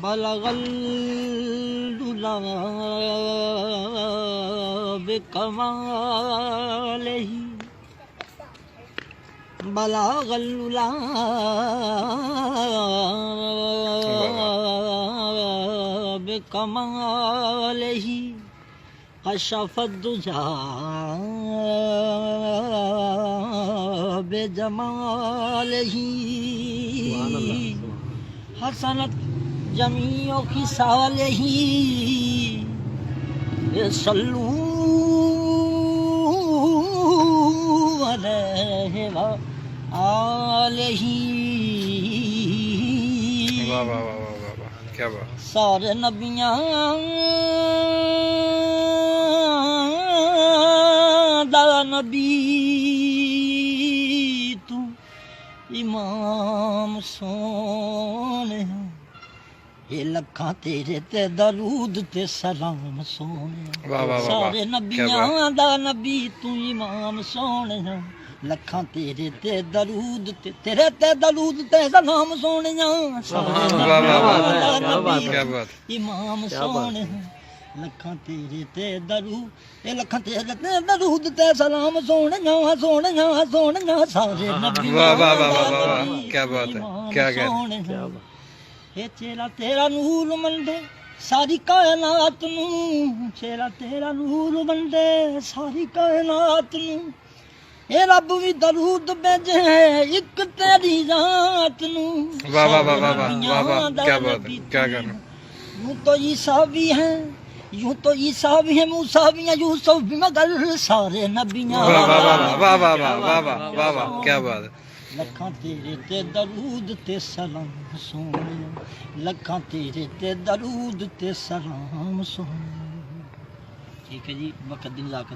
بلغ العلا بکمالہ بلغ العلا بکمالہ کشف الدجی بجمالہ حسنت جمیع خصالہ صلوا علیہ وآلہ. واہ واہ واہ واہ واہ واہ، کیا بات. سارے نبیاں دا نبی تو امام سونے، یہ لکھاں تیرے تے درود تے سلام سونے. واہ واہ واہ سارے واہ، کیا نبیاں بات. دا نبی تو امام سونے، لکھاں تیرے تے درود تے تیرے تے درود تے سلام سونے. سارے واہ واہ نبیاں واہ، دا نبی کیا بات. امام سونے، لکھاں تیرے تے درود اے لکھاں تیرے تے درود تے سلام سونے سونے سونے. سارے نبی واہ واہ واہ واہ واہ، کیا بات ہے، کیا کہہ رہے ہیں. اے چہرہ تیرا نور منڈے ساری کائنات نوں، چہرہ تیرا نور منڈے ساری کائنات نوں. اے رب بھی درود بھیجے ایک تیری ذات نوں. واہ واہ واہ واہ واہ واہ واہ، کیا بات ہے، کیا کرنا. یوں تو عیسیٰ بھی ہیں، یوں تو عیسیٰ بھی ہیں، موسیٰ بھی ہیں، یوسف بھی، مگر سارے نبیاں واہ واہ واہ واہ واہ واہ واہ واہ واہ واہ واہ، کیا بات ہے. لکھاں تیرے تے درود تے سلام سونے، لکھاں تیرے تے درود تے سلام سونے. ٹھیک ہے جی، وقت دن لا کر